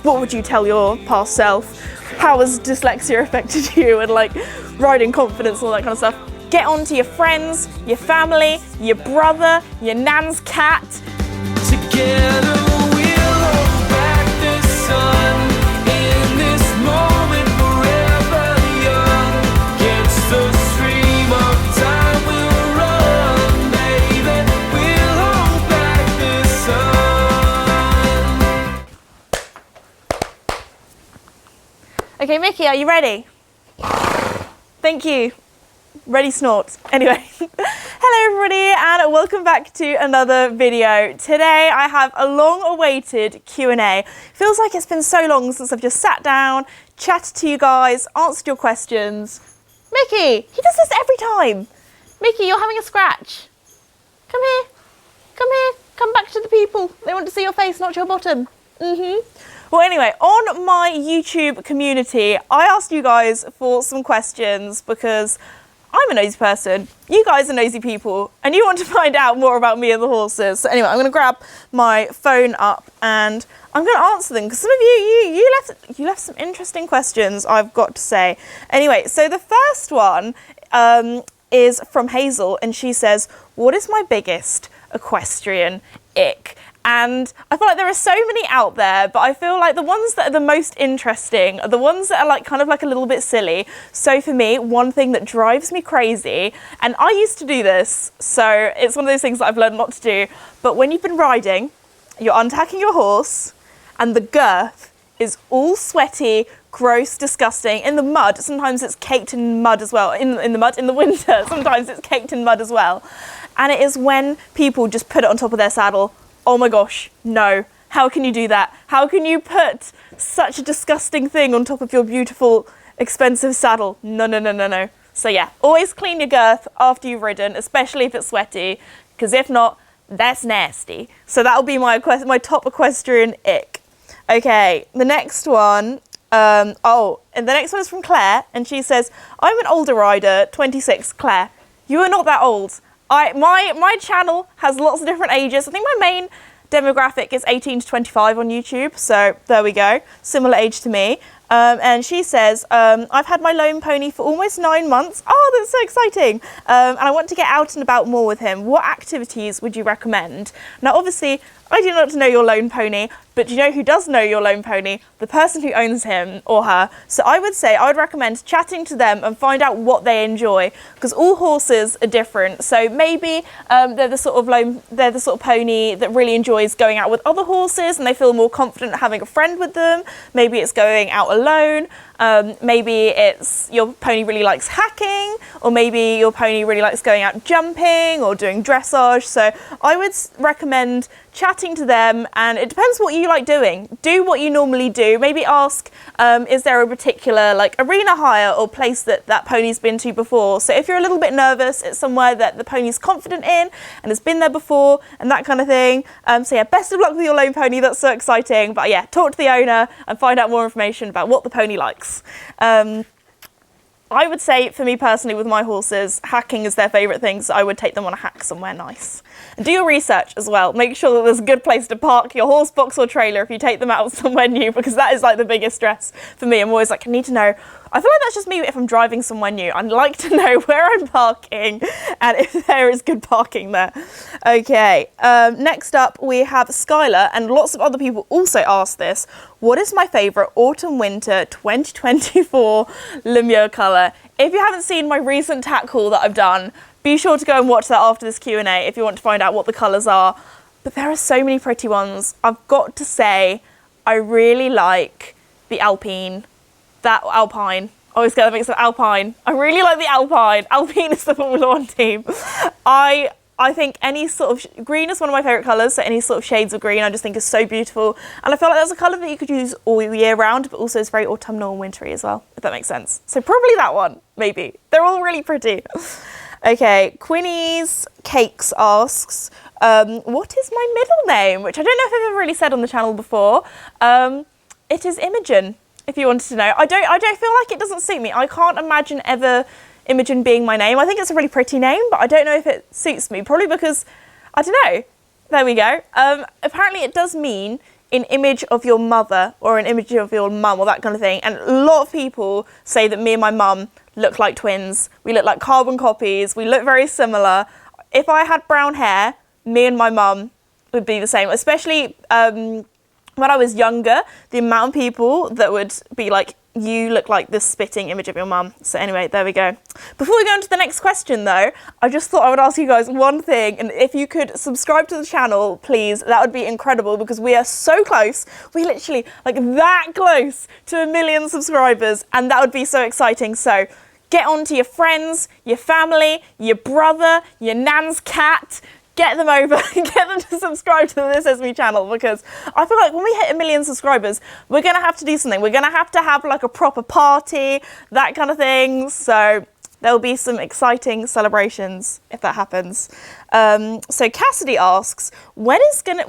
what would you tell your past self? How has dyslexia affected you? And like riding confidence and all that kind of stuff. Get on to your friends, your family, your brother, your nan's cat. Together we'll hold back the sun in this moment forever young. Against the stream of time we'll run, baby. We'll hold back the sun. Okay, Mickey, are you ready? Thank you. Ready snort. Anyway, hello everybody and welcome back to another video. Today I have a long-awaited Q&A. Feels like it's been so long since I've just sat down, chatted to you guys, answered your questions. Mickey, he does this every time. Mickey, you're having a scratch. Come here. Come here. Come back to the people. They want to see your face, not your bottom. Well, anyway, on my YouTube community, I asked you guys for some questions because I'm a nosy person, you guys are nosy people, and you want to find out more about me and the horses. So anyway, I'm going to grab my phone up and I'm going to answer them because some of you left some interesting questions, I've got to say. Anyway, so the first one is from Hazel, and she says, what is my biggest equestrian ick? And I feel like there are so many out there, but I feel like the ones that are the most interesting are the ones that are like kind of like a little bit silly. So for me, one thing that drives me crazy, and I used to do this, so it's one of those things that I've learned not to do, but when you've been riding, you're untacking your horse, and the girth is all sweaty, gross, disgusting, in the mud. Sometimes it's caked in mud as well, in the mud, in the winter, sometimes it's caked in mud as well. And it is when people just put it on top of their saddle. Oh my gosh, no. How can you do that? How can you put such a disgusting thing on top of your beautiful, expensive saddle? No, no, no, no, no. So yeah, always clean your girth after you've ridden, especially if it's sweaty, because if not, that's nasty. So that'll be my top equestrian ick. Okay, the next one, and the next one is from Claire, and she says, I'm an older rider, 26, Claire. You are not that old. My channel has lots of different ages. I think my main demographic is 18 to 25 on YouTube, so there we go, similar age to me. And she says, I've had my lone pony for almost 9 months. Oh, that's so exciting. And I want to get out and about more with him. What activities would you recommend? Now, obviously, I do not know your lone pony, but do you know who does know your lone pony? The person who owns him or her. So I would say I would recommend chatting to them and find out what they enjoy, because all horses are different. So maybe they're the sort of pony that really enjoys going out with other horses and they feel more confident having a friend with them. Maybe it's going out alone. Maybe it's your pony really likes hacking, or maybe your pony really likes going out jumping or doing dressage. So I would recommend chatting to them, and it depends what you like doing. Do what you normally do. Maybe ask, is there a particular like arena hire or place that pony's been to before? So if you're a little bit nervous, it's somewhere that the pony's confident in and has been there before and that kind of thing. So yeah, best of luck with your lone pony. That's so exciting. But yeah, talk to the owner and find out more information about what the pony likes. I would say, for me personally, with my horses, hacking is their favourite thing, so I would take them on a hack somewhere nice. And do your research as well. Make sure that there's a good place to park your horse box or trailer if you take them out somewhere new, because that is like the biggest stress for me. I'm always like, I need to know. I feel like that's just me if I'm driving somewhere new. I'd like to know where I'm parking and if there is good parking there. Okay, next up we have Skylar, and lots of other people also asked this. What is my favourite autumn-winter 2024 Lemieux colour? If you haven't seen my recent tack haul that I've done, be sure to go and watch that after this Q&A if you want to find out what the colours are. But there are so many pretty ones. I've got to say, I really like the Alpine. That Alpine. I always get that mixed up. Alpine. I really like the Alpine. Alpine is the Formula 1 team. I think any sort of green is one of my favourite colours, so any sort of shades of green I just think is so beautiful. And I feel like that's a colour that you could use all year round, but also it's very autumnal and wintry as well, if that makes sense. So probably that one, maybe. They're all really pretty. Okay, Quinny's Cakes asks, what is my middle name? Which I don't know if I've ever really said on the channel before. It is Imogen, if you wanted to know. I don't feel like it doesn't suit me. I can't imagine ever Imogen being my name. I think it's a really pretty name, but I don't know if it suits me. Probably because, I don't know. There we go. Apparently it does mean an image of your mother or an image of your mum or that kind of thing. And a lot of people say that me and my mum look like twins. We look like carbon copies. We look very similar. If I had brown hair, me and my mum would be the same, especially when I was younger, the amount of people that would be like, you look like the spitting image of your mum. So anyway, there we go. Before we go on to the next question though, I just thought I would ask you guys one thing, and if you could subscribe to the channel, please, that would be incredible, because we are so close. We're literally like that close to 1 million subscribers, and that would be so exciting. So get on to your friends, your family, your brother, your nan's cat, get them over and get them to subscribe to the This Is Me channel, because I feel like when we hit 1 million subscribers, we're going to have to do something. We're going to have like a proper party, that kind of thing. So there'll be some exciting celebrations if that happens. So Cassidy asks, when is my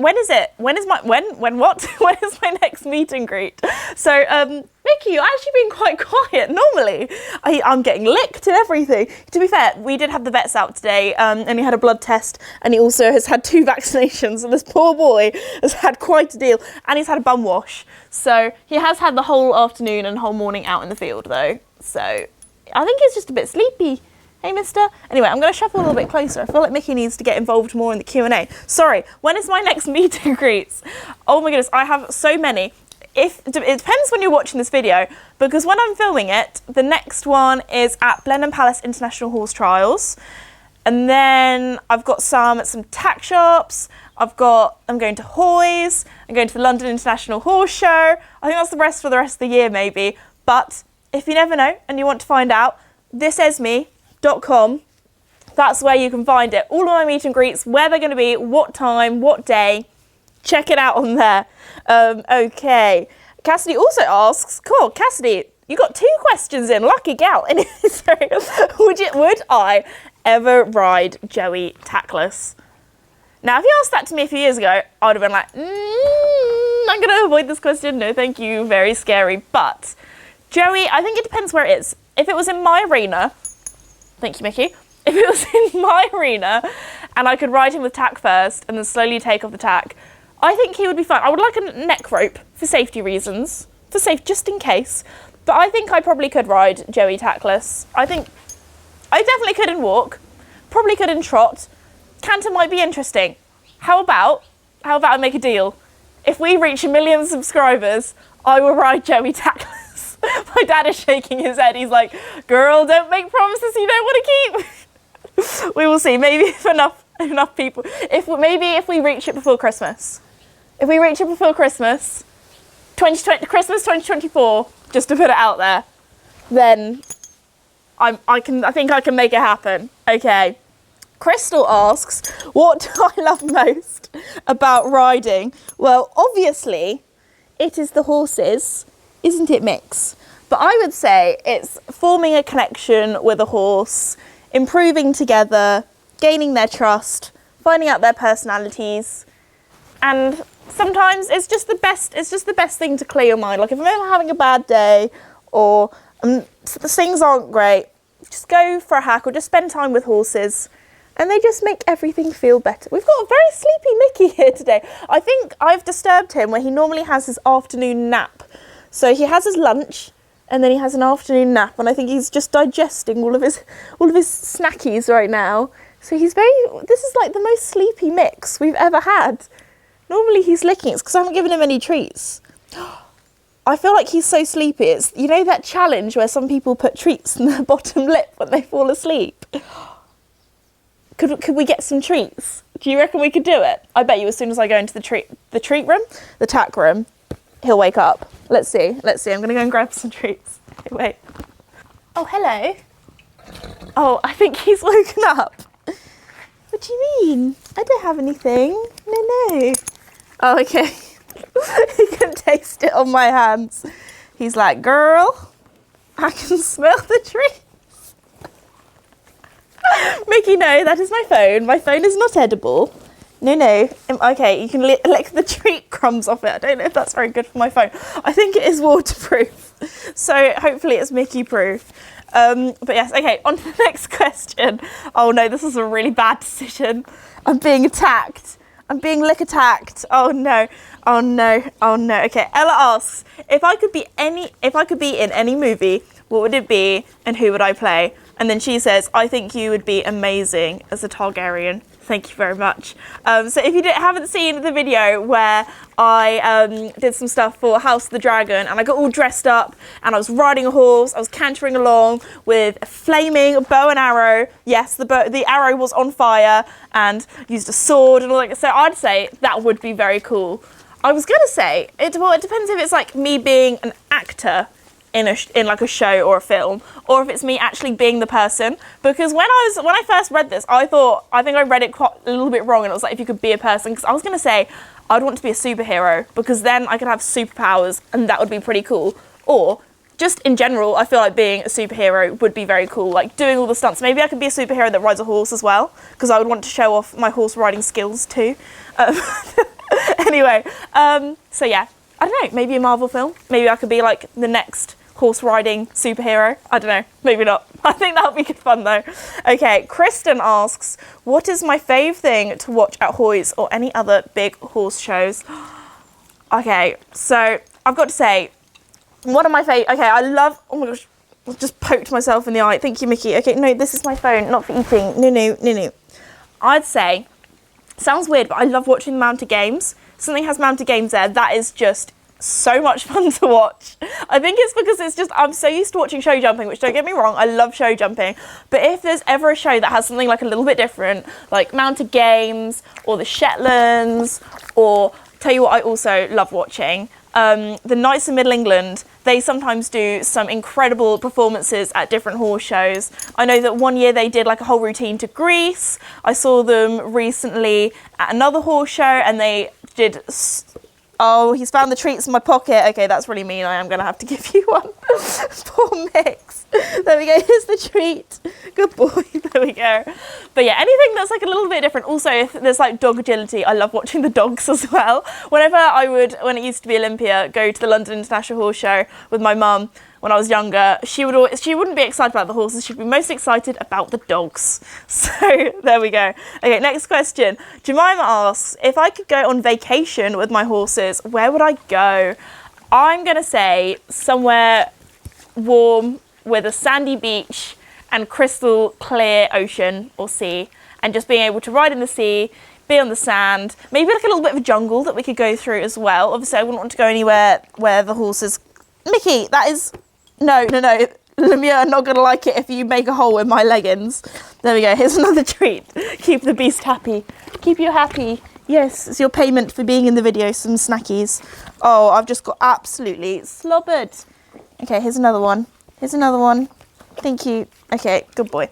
next meet and greet? So Mickey, you're actually being quite quiet. Normally, I'm getting licked and everything. To be fair, we did have the vets out today, and he had a blood test, and he also has had 2 vaccinations. And this poor boy has had quite a deal, and he's had a bum wash. So he has had the whole afternoon and whole morning out in the field, though. So I think he's just a bit sleepy. Hey, mister. Anyway, I'm going to shuffle a little bit closer. I feel like Mickey needs to get involved more in the Q&A. Sorry, when is my next meet and greets? Oh my goodness, I have so many. It depends when you're watching this video, because when I'm filming it, the next one is at Blenheim Palace International Horse Trials. And then I've got some at some tack shops. I'm going to Hoy's. I'm going to the London International Horse Show. I think that's the rest for the rest of the year, maybe. But if you never know and you want to find out, thisesme.com. That's where you can find it. All of my meet and greets, where they're going to be, what time, what day. Check it out on there. Okay. Cassidy also asks, cool, Cassidy, you got 2 questions in, lucky gal. Sorry. Would I ever ride Joey tackless? Now, if you asked that to me a few years ago, I would have been like, I'm going to avoid this question. No, thank you. Very scary. But Joey, I think it depends where it is. If it was in my arena, thank you, Mickey. If it was in my arena and I could ride him with tack first and then slowly take off the tack, I think he would be fine. I would like a neck rope for safety reasons, just in case. But I think I probably could ride Joey tackless. I think I definitely could in walk, probably could in trot. Canter might be interesting. How about I make a deal? If we reach 1 million subscribers, I will ride Joey tackless. My dad is shaking his head. He's like, girl, don't make promises you don't want to keep. We will see. Maybe if enough people. If we reach it before Christmas. If we reach it before Christmas, Christmas 2024, just to put it out there, then I think I can make it happen. Okay. Crystal asks, what do I love most about riding? Well, obviously, it is the horses, isn't it, Mix? But I would say it's forming a connection with a horse, improving together, gaining their trust, finding out their personalities, and sometimes it's just the best thing to clear your mind. Like if I'm ever having a bad day or things aren't great, just go for a hack or just spend time with horses, and they just make everything feel better. We've got a very sleepy Mickey here today. I think I've disturbed him where he normally has his afternoon nap. So he has his lunch and then he has an afternoon nap, and I think he's just digesting all of his snackies right now. So this is like the most sleepy mix we've ever had. Normally he's licking. It's because I haven't given him any treats. I feel like he's so sleepy. It's, you know, that challenge where some people put treats in their bottom lip when they fall asleep. Could we get some treats? Do you reckon we could do it? I bet you as soon as I go into the treat room, the tack room, he'll wake up. Let's see. I'm going to go and grab some treats. Okay, wait. Oh, hello. Oh, I think he's woken up. What do you mean? I don't have anything. No. Oh, okay. He can taste it on my hands. He's like, girl, I can smell the treats. Mickey, no, that is my phone. My phone is not edible. No. Okay, you can lick the treat crumbs off it. I don't know if that's very good for my phone. I think it is waterproof. So hopefully it's Mickey proof. But yes, okay, on to the next question. Oh no, this is a really bad decision. I'm being attacked. I'm being lick attacked. Oh no. Oh no. Oh no. Okay. Ella asks, if I could be in any movie, what would it be and who would I play? And then she says, I think you would be amazing as a Targaryen. Thank you very much. So if you haven't seen the video where I did some stuff for House of the Dragon and I got all dressed up and I was riding a horse, I was cantering along with a flaming bow and arrow. Yes, the arrow was on fire and used a sword and all that. So I'd say that would be very cool. I was going to say, it depends if it's like me being an actor in like a show or a film, or if it's me actually being the person. Because when I first read this, I think I read it quite a little bit wrong, and it was like, if you could be a person, because I was going to say I'd want to be a superhero because then I could have superpowers and that would be pretty cool. Or just in general, I feel like being a superhero would be very cool, like doing all the stunts. Maybe I could be a superhero that rides a horse as well, because I would want to show off my horse riding skills too. Anyway, so yeah, I don't know, maybe a Marvel film. Maybe I could be like the next horse riding superhero. I don't know, maybe not. I think that would be good fun though. Okay, Kristen asks, what is my fave thing to watch at Hoy's or any other big horse shows? Okay, so I've got to say, one of my fave, okay, I love, oh my gosh, I just poked myself in the eye. Thank you, Mickey. Okay, no, this is my phone, not for eating. No. I'd say, sounds weird, but I love watching the mounted games. Something has mounted games there, that is just so much fun to watch. I think it's because it's just, I'm so used to watching show jumping, which don't get me wrong, I love show jumping, but if there's ever a show that has something like a little bit different, like mounted games or the Shetlands, or tell you what I also love watching, the Knights of Middle England, they sometimes do some incredible performances at different horse shows. I know that one year they did like a whole routine to Greece. I saw them recently at another horse show and they did... Oh, he's found the treats in my pocket. Okay, that's really mean. I am going to have to give you one. Poor Mix. There we go. Here's the treat. Good boy. There we go. But yeah, anything that's like a little bit different. Also, if there's like dog agility, I love watching the dogs as well. Whenever I would, when it used to be Olympia, go to the London International Horse Show with my mum when I was younger, she wouldn't be excited about the horses. She'd be most excited about the dogs. So there we go. Okay, next question. Jemima asks, if I could go on vacation with my horses, where would I go? I'm going to say somewhere warm with a sandy beach and crystal clear ocean or sea, and just being able to ride in the sea, be on the sand, maybe like a little bit of a jungle that we could go through as well. Obviously I wouldn't want to go anywhere where the horses... Mickey, that is... No. Lemure are not going to like it if you make a hole in my leggings. There we go. Here's another treat. Keep the beast happy. Keep you happy. Yes, it's your payment for being in the video. Some snackies. Oh, I've just got absolutely slobbered. Okay, here's another one. Thank you. Okay, good boy.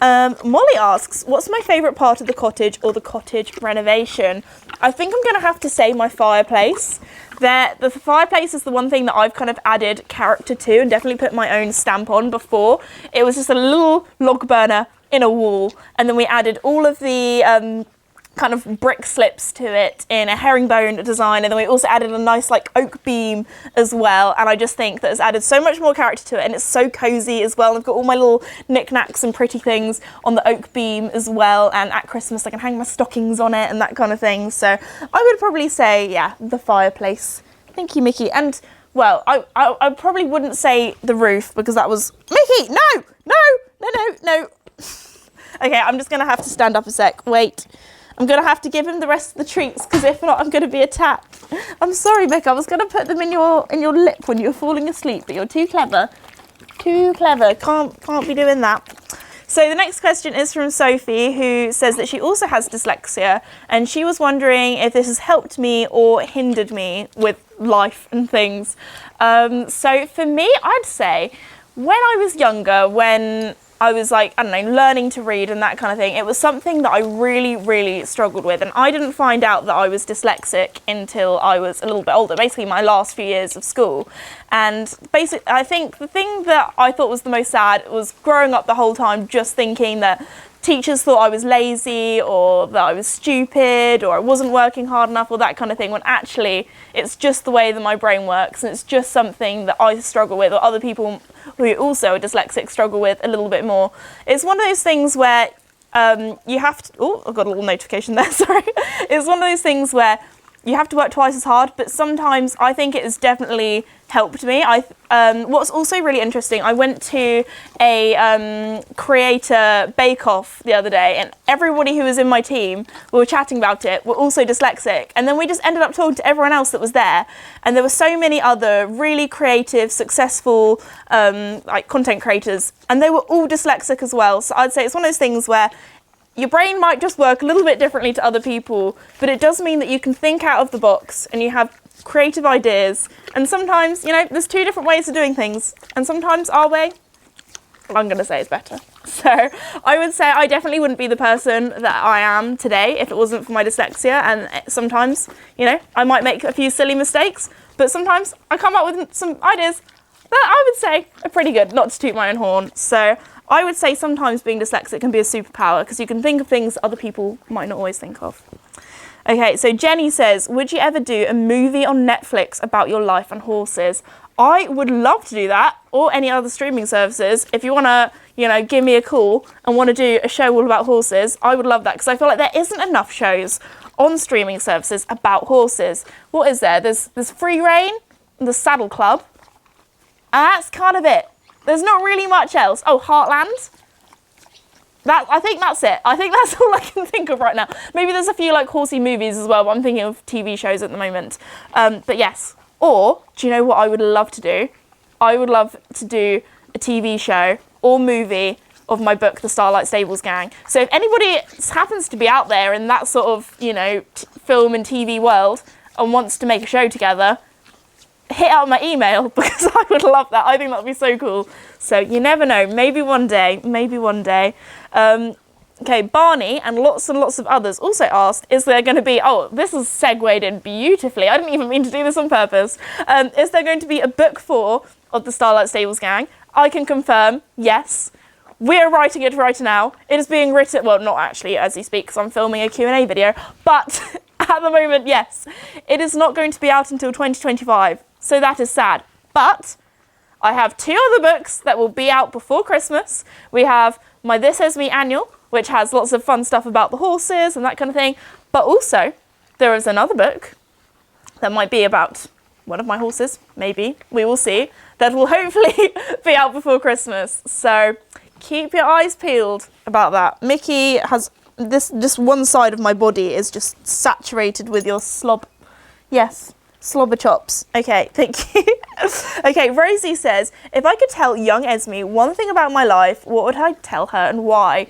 Molly asks, what's my favourite part of the cottage or the cottage renovation? I think I'm going to have to say my fireplace. The fireplace is the one thing that I've kind of added character to and definitely put my own stamp on. Before it was just a little log burner in a wall, and then we added all of the kind of brick slips to it in a herringbone design, and then we also added a nice like oak beam as well, and I just think that it's added so much more character to it, and it's so cozy as well. And I've got all my little knickknacks and pretty things on the oak beam as well, and at Christmas I can hang my stockings on it and that kind of thing. So I would probably say, yeah, the fireplace. Thank you, Mickey. And well, I probably wouldn't say the roof because that was... Mickey, no. Okay, I'm just gonna have to stand up a sec. Wait. I'm going to have to give him the rest of the treats because if not, I'm going to be attacked. I'm sorry, Mick. I was going to put them in your lip when you were falling asleep, but you're too clever. Can't be doing that. So the next question is from Sophie, who says that she also has dyslexia, and she was wondering if this has helped me or hindered me with life and things. So for me, I'd say when I was younger, when I was like, I don't know, learning to read and that kind of thing, it was something that I really, really struggled with. And I didn't find out that I was dyslexic until I was a little bit older, basically my last few years of school. And basically, I think the thing that I thought was the most sad was growing up the whole time just thinking that teachers thought I was lazy or that I was stupid or I wasn't working hard enough or that kind of thing, when actually it's just the way that my brain works, and it's just something that I struggle with, or other people who also are dyslexic struggle with a little bit more. It's one of those things where you have to, oh, I've got a little notification there, sorry. It's one of those things where you have to work twice as hard, but sometimes I think it has definitely helped me. What's also really interesting, I went to a creator bake-off the other day, and everybody who was in my team, we were chatting about it, were also dyslexic. And then we just ended up talking to everyone else that was there, and there were so many other really creative, successful like content creators, and they were all dyslexic as well. So I'd say it's one of those things where your brain might just work a little bit differently to other people, but it does mean that you can think out of the box and you have creative ideas. And sometimes, you know, there's two different ways of doing things, and sometimes our way, well, I'm going to say, is better. So I would say I definitely wouldn't be the person that I am today if it wasn't for my dyslexia. And sometimes, you know, I might make a few silly mistakes, but sometimes I come up with some ideas that I would say are pretty good, not to toot my own horn. So I would say sometimes being dyslexic can be a superpower because you can think of things other people might not always think of. Okay, so Jenny says, would you ever do a movie on Netflix about your life and horses? I would love to do that, or any other streaming services. If you want to, you know, give me a call and want to do a show all about horses, I would love that, because I feel like there isn't enough shows on streaming services about horses. What is there? There's Free Rein, the Saddle Club, and that's kind of it. There's not really much else. Oh, Heartland. I think that's it. I think that's all I can think of right now. Maybe there's a few like horsey movies as well, but I'm thinking of TV shows at the moment. But yes. Or, do you know what I would love to do? I would love to do a TV show or movie of my book, The Starlight Stables Gang. So if anybody happens to be out there in that sort of, you know, film and TV world and wants to make a show together, hit out my email, because I would love that. I think that would be so cool. So you never know. Maybe one day. Maybe one day. Okay, Barney and lots of others also asked, is there going to be, oh, this is segued in beautifully. I didn't even mean to do this on purpose. Is there going to be a book 4 of the Starlight Stables Gang? I can confirm, yes. We're writing it right now. It is being written, well, not actually as you speak, because I'm filming a Q&A video, but at the moment, yes. It is not going to be out until 2025, so that is sad. But I have 2 other books that will be out before Christmas. We have my This Is Me annual, which has lots of fun stuff about the horses and that kind of thing. But also, there is another book that might be about one of my horses, maybe, we will see, that will hopefully be out before Christmas. So keep your eyes peeled about that. Mickey has this, just one side of my body is just saturated with your slob. Yes, slobber chops. Okay, thank you. Okay, Rosie says, if I could tell young Esme one thing about my life, what would I tell her and why?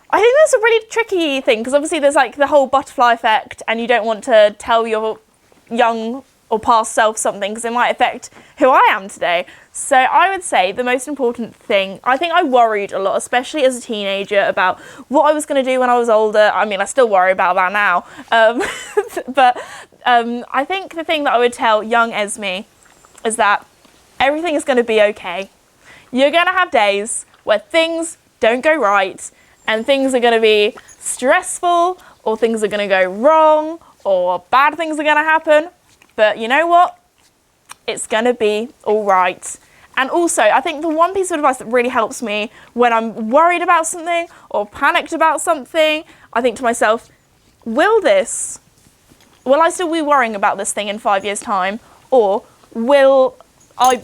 I think that's a really tricky thing, because obviously there's like the whole butterfly effect, and you don't want to tell your young or past self something because it might affect who I am today. So I would say the most important thing, I think I worried a lot, especially as a teenager, about what I was going to do when I was older. I mean, I still worry about that now. But I think the thing that I would tell young Esme is that everything is going to be okay. You're going to have days where things don't go right, and things are going to be stressful, or things are going to go wrong, or bad things are going to happen. But you know what? It's going to be all right. And also, I think the one piece of advice that really helps me when I'm worried about something or panicked about something, I think to myself, will I still be worrying about this thing in 5 years' time? Or will I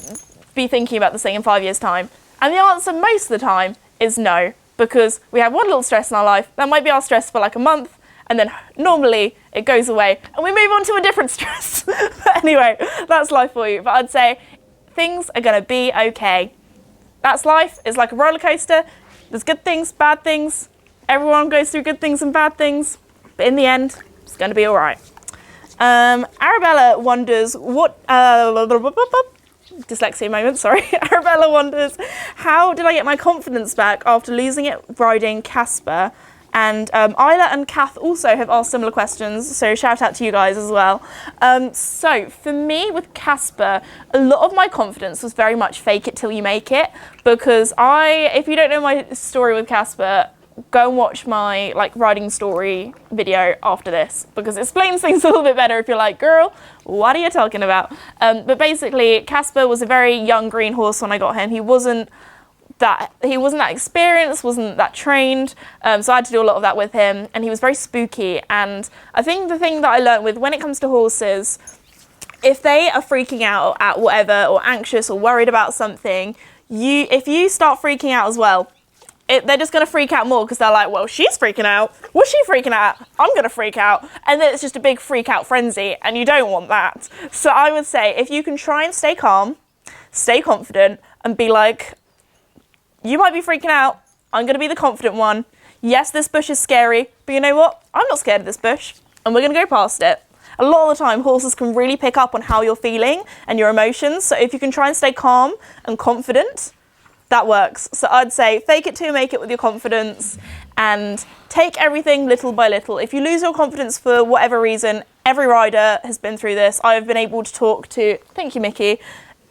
be thinking about this thing in 5 years' time? And the answer most of the time is no, because we have one little stress in our life. That might be our stress for like a month, and then normally it goes away and we move on to a different stress. But anyway, that's life for you. But I'd say things are going to be okay. That's life. It's like a roller coaster. There's good things, bad things. Everyone goes through good things and bad things. But in the end, it's going to be all right. Arabella wonders what... dyslexia moment, sorry. Arabella wonders, how did I get my confidence back after losing it riding Casper? And Isla and Kath also have asked similar questions, so shout out to you guys as well. So for me with Casper, a lot of my confidence was very much fake it till you make it, because if you don't know my story with Casper, go and watch my like riding story video after this, because it explains things a little bit better if you're like, girl, what are you talking about? But basically, Casper was a very young green horse when I got him. He wasn't that he wasn't that experienced, wasn't that trained, so I had to do a lot of that with him, and he was very spooky. And I think the thing that I learned with when it comes to horses, if they are freaking out at whatever, or anxious or worried about something, if you start freaking out as well, they're just going to freak out more, because they're like, well, she's freaking out. What's she freaking out? I'm going to freak out. And then it's just a big freak out frenzy, and you don't want that. So I would say if you can try and stay calm, stay confident, and be like, you might be freaking out. I'm going to be the confident one. Yes, this bush is scary, but you know what? I'm not scared of this bush, and we're going to go past it. A lot of the time, horses can really pick up on how you're feeling and your emotions. So if you can try and stay calm and confident, that works. So I'd say fake it till you make it with your confidence, and take everything little by little. If you lose your confidence for whatever reason, every rider has been through this. I've been able to talk to, thank you, Mickey,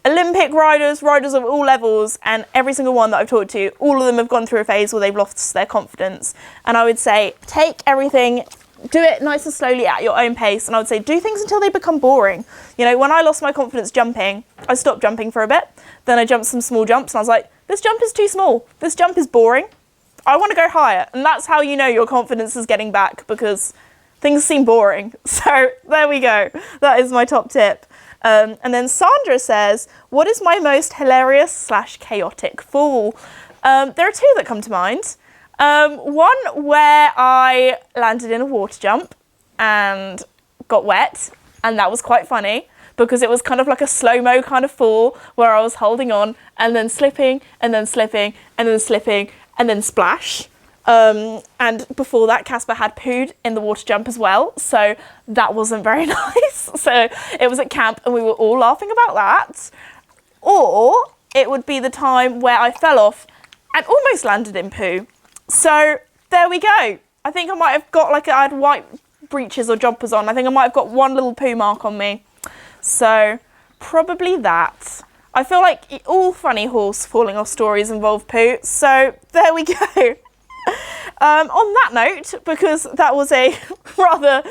Olympic riders of all levels, and every single one that I've talked to, all of them have gone through a phase where they've lost their confidence. And I would say take everything, do it nice and slowly at your own pace, and I would say do things until they become boring. You know, when I lost my confidence jumping, I stopped jumping for a bit, then I jumped some small jumps, and I was like, this jump is too small, this jump is boring, I want to go higher. And that's how you know your confidence is getting back, because things seem boring. So there we go, that is my top tip. And then Sandra says, what is my most hilarious / chaotic fall? There are two that come to mind. One where I landed in a water jump and got wet, and that was quite funny, because it was kind of like a slow-mo kind of fall where I was holding on and then slipping and then slipping and then slipping and then splash. And before that, Casper had pooed in the water jump as well, so that wasn't very nice. So it was at camp and we were all laughing about that. Or it would be the time where I fell off and almost landed in poo. So there we go. I think I might have got I had white breeches or jumpers on. I think I might have got one little poo mark on me. So probably that. I feel like all funny horse falling off stories involve poo. So there we go. On that note, because that was a rather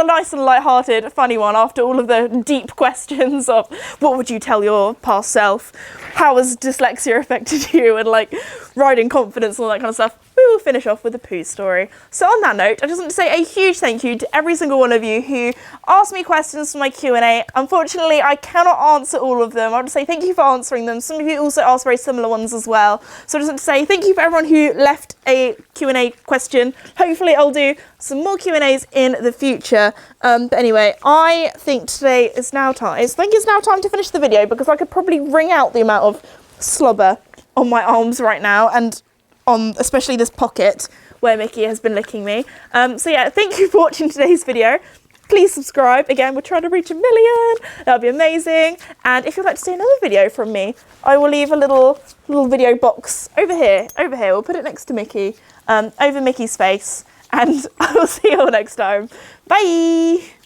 nice and light-hearted, funny one after all of the deep questions of what would you tell your past self, how has dyslexia affected you, and riding confidence and all that kind of stuff, we will finish off with a poo story. So on that note, I just want to say a huge thank you to every single one of you who asked me questions for my Q&A. Unfortunately, I cannot answer all of them. I want to say thank you for answering them. Some of you also asked very similar ones as well. So I just want to say thank you for everyone who left a Q&A question. Hopefully I'll do some more Q&As in the future. But anyway, I think today is now time. I think it's now time to finish the video, because I could probably wring out the amount of slobber on my arms right now, and on especially this pocket where Mickey has been licking me. So yeah, thank you for watching today's video. Please subscribe. Again, we're trying to reach 1 million. That would be amazing. And if you'd like to see another video from me, I will leave a little video box over here. We'll put it next to Mickey, over Mickey's face. And I will see you all next time. Bye.